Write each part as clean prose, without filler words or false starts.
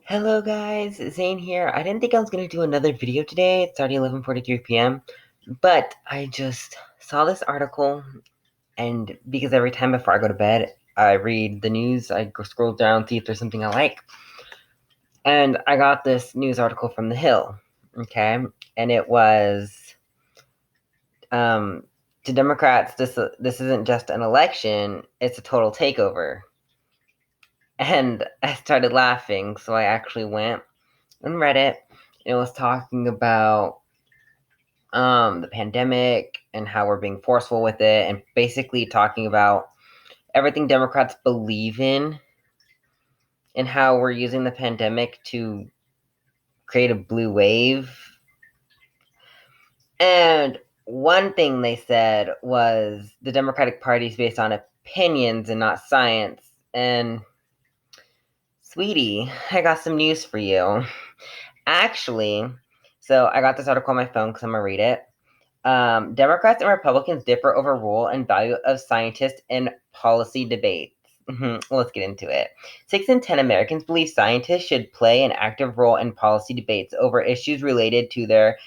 Hello guys, Zane here. I didn't think I was going to do another video today. It's already 11:43 p.m. But I just saw this article, and because every time before I go to bed, I read the news, I go scroll down, see if there's something I like. And I got this news article from The Hill, okay? And it was, to Democrats, this isn't just an election, it's a total takeover. And I started laughing, so I actually went and read it. It was talking about the pandemic and how we're being forceful with it, and basically talking about everything Democrats believe in and how we're using the pandemic to create a blue wave. And one thing they said was the Democratic Party is based on opinions and not science. And sweetie, I got some news for you. Actually, so I got this article on my phone because I'm gonna read it. Democrats and Republicans differ over role and value of scientists in policy debates. Let's get into it. 6 in 10 Americans believe scientists should play an active role in policy debates over issues related to their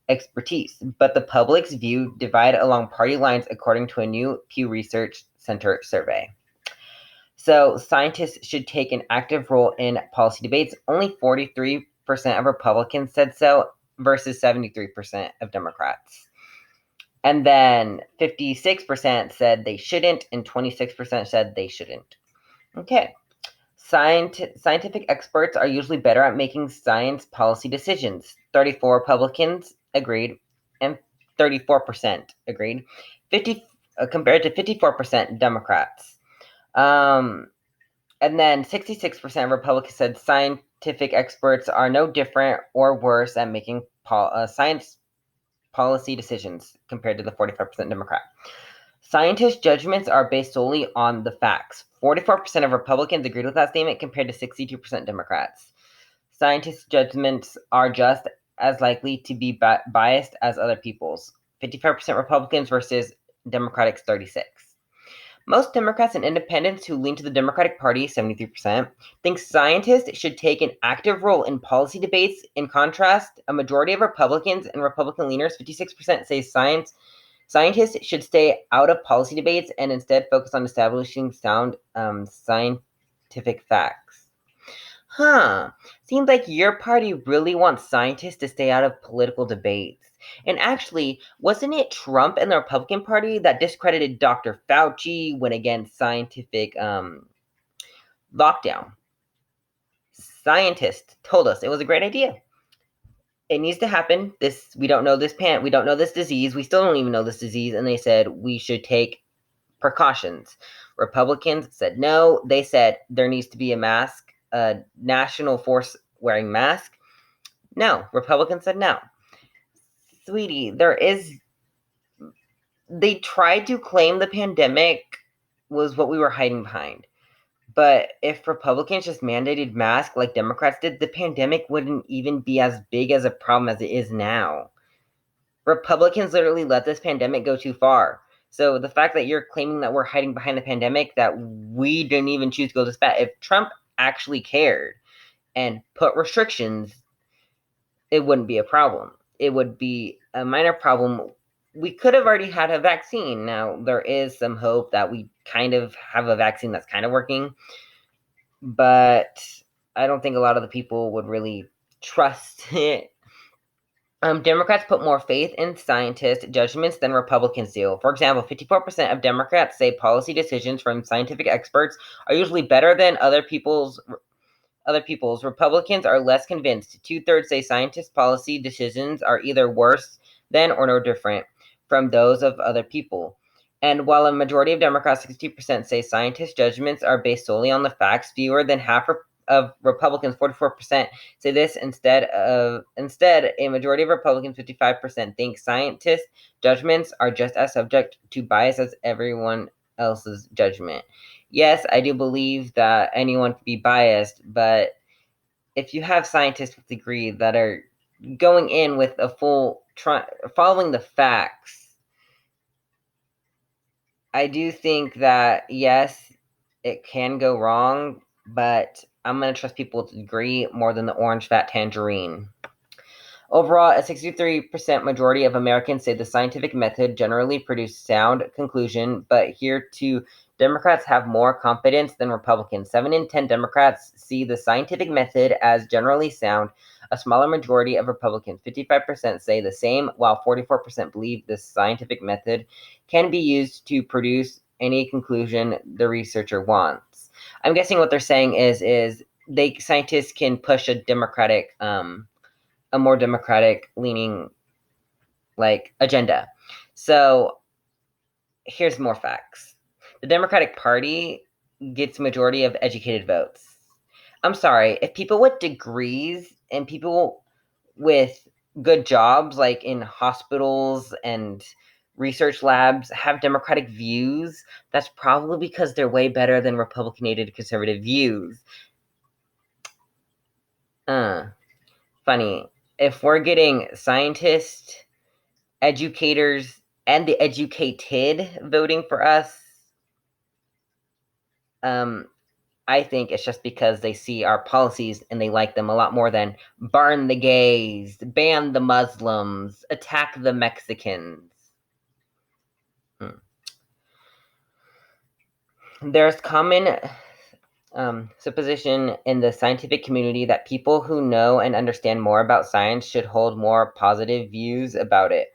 expertise, but the public's view divide along party lines according to a new Pew Research Center survey. So, scientists should take an active role in policy debates. Only 43% of Republicans said so versus 73% of Democrats. And then 56% said they shouldn't, and 26% said they shouldn't. Okay. Scientific experts are usually better at making science policy decisions. 34 Republicans agreed, and 34% agreed, 50 compared to 54% Democrats. And then 66% of Republicans said scientific experts are no different or worse at making science policy decisions compared to the 45% Democrat. Scientists' judgments are based solely on the facts. 44% of Republicans agreed with that statement compared to 62% Democrats. Scientists' judgments are just as likely to be biased as other people's. 55% Republicans versus Democrats 36. Most Democrats and independents who lean to the Democratic Party, 73%, think scientists should take an active role in policy debates. In contrast, a majority of Republicans and Republican leaners, 56%, say scientists should stay out of policy debates and instead focus on establishing sound scientific facts. Seems like your party really wants scientists to stay out of political debates. And actually, wasn't it Trump and the Republican Party that discredited Dr. Fauci, went against scientific lockdown? Scientists told us it was a great idea. It needs to happen. We don't know we don't know this disease. We still don't even know this disease, and they said we should take precautions. Republicans said no. They said there needs to be a national force wearing mask. No. Republicans said no. Sweetie, they tried to claim the pandemic was what we were hiding behind. But if Republicans just mandated masks like Democrats did, the pandemic wouldn't even be as big as a problem as it is now. Republicans literally let this pandemic go too far. So the fact that you're claiming that we're hiding behind the pandemic, that we didn't even choose to go this bad, if Trump actually cared and put restrictions, it wouldn't be a problem. It would be a minor problem. We could have already had a vaccine. Now, there is some hope that we kind of have a vaccine that's kind of working, but I don't think a lot of the people would really trust it. Democrats put more faith in scientist judgments than Republicans do. For example, 54% of Democrats say policy decisions from scientific experts are usually better than other people's. Republicans are less convinced. Two-thirds say scientists' policy decisions are either worse than or no different from those of other people. And while a majority of Democrats, 60%, say scientists' judgments are based solely on the facts, fewer than half of Republicans, 44%, say this instead. A majority of Republicans, 55%, think scientists' judgments are just as subject to bias as everyone else's judgment. Yes, I do believe that anyone can be biased, but if you have scientists with degree that are going in with a following the facts, I do think that yes, it can go wrong, but I'm going to trust people with a degree more than the orange fat tangerine. Overall, a 63% majority of Americans say the scientific method generally produced sound conclusion, but here too, Democrats have more confidence than Republicans. 7 in 10 Democrats see the scientific method as generally sound. A smaller majority of Republicans, 55%, say the same, while 44% believe the scientific method can be used to produce any conclusion the researcher wants. I'm guessing what they're saying is scientists can push a more democratic leaning agenda. So here's more facts. The Democratic Party gets majority of educated votes. I'm sorry, if people with degrees and people with good jobs like in hospitals and research labs have democratic views, that's probably because they're way better than Republican-aided conservative views. Funny. If we're getting scientists, educators, and the educated voting for us, I think it's just because they see our policies and they like them a lot more than burn the gays, ban the Muslims, attack the Mexicans. There's common supposition in the scientific community that people who know and understand more about science should hold more positive views about it.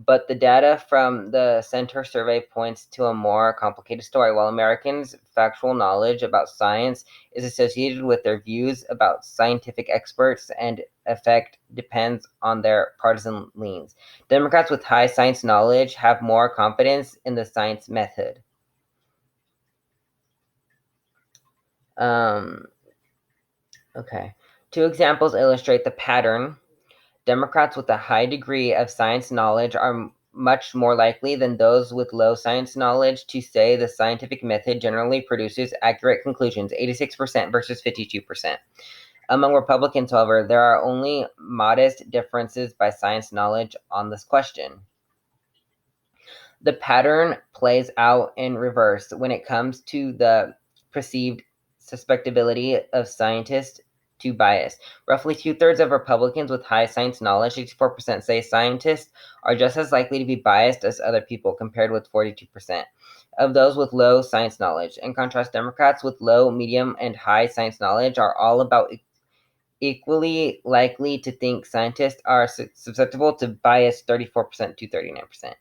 But the data from the Center survey points to a more complicated story. While Americans' factual knowledge about science is associated with their views about scientific experts and effect depends on their partisan leans. Democrats with high science knowledge have more confidence in the science method. Okay. Two examples illustrate the pattern. Democrats with a high degree of science knowledge are much more likely than those with low science knowledge to say the scientific method generally produces accurate conclusions, 86% versus 52%. Among Republicans, however, there are only modest differences by science knowledge on this question. The pattern plays out in reverse when it comes to the perceived susceptibility of scientists to bias. Roughly 2/3 of Republicans with high science knowledge, 64%, say scientists are just as likely to be biased as other people, compared with 42% of those with low science knowledge. In contrast, Democrats with low, medium, and high science knowledge are all about equally likely to think scientists are susceptible to bias, 34% to 39%.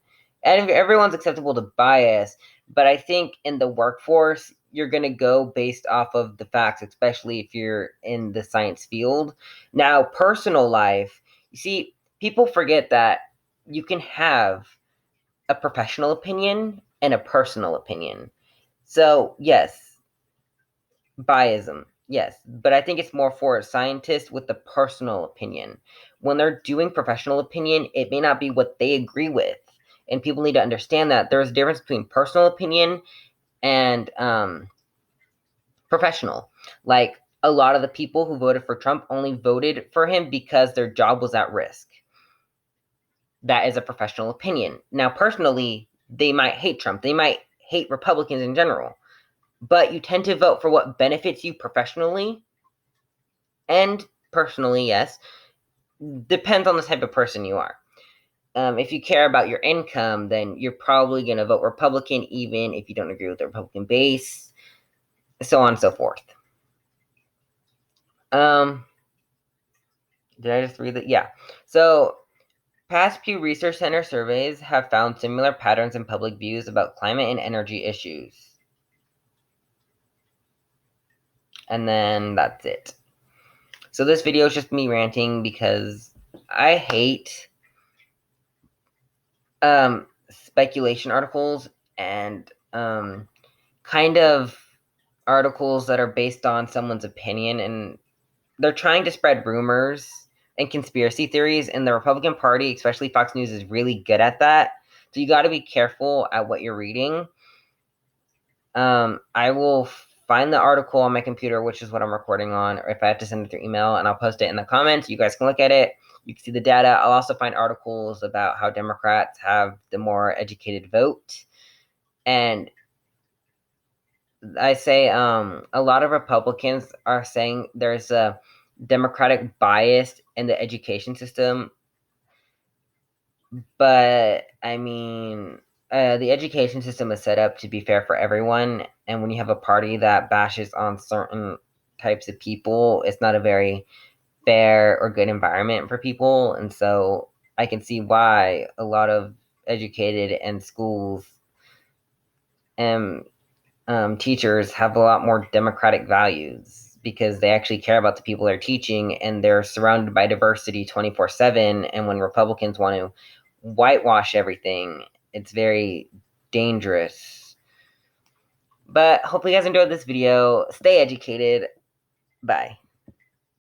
And everyone's acceptable to bias, but I think in the workforce, you're going to go based off of the facts, especially if you're in the science field. Now, personal life, you see, people forget that you can have a professional opinion and a personal opinion. So, yes, biasm, yes, but I think it's more for scientists with the personal opinion. When they're doing professional opinion, it may not be what they agree with, and people need to understand that there's a difference between personal opinion and professional. Like, a lot of the people who voted for Trump only voted for him because their job was at risk. That is a professional opinion. Now, personally, they might hate Trump. They might hate Republicans in general. But you tend to vote for what benefits you professionally and personally, yes. Depends on the type of person you are. If you care about your income, then you're probably going to vote Republican, even if you don't agree with the Republican base, so on and so forth. Did I just read that? Yeah. So, past Pew Research Center surveys have found similar patterns in public views about climate and energy issues. And then that's it. So this video is just me ranting because I hate speculation articles and kind of articles that are based on someone's opinion, and they're trying to spread rumors and conspiracy theories, and the Republican Party, especially Fox News, is really good at that. So you got to be careful at what you're reading. I will find the article on my computer, which is what I'm recording on, or if I have to send it through email, and I'll post it in the comments. You guys can look at it. You can see the data. I'll also find articles about how Democrats have the more educated vote. And I say a lot of Republicans are saying there's a democratic bias in the education system, but I mean, the education system is set up to be fair for everyone, and when you have a party that bashes on certain types of people, it's not a very fair or good environment for people. And so I can see why a lot of educated and schools and teachers have a lot more democratic values because they actually care about the people they're teaching, and they're surrounded by diversity 24/7. And when Republicans want to whitewash everything, it's very dangerous. But hopefully you guys enjoyed this video. Stay educated. Bye.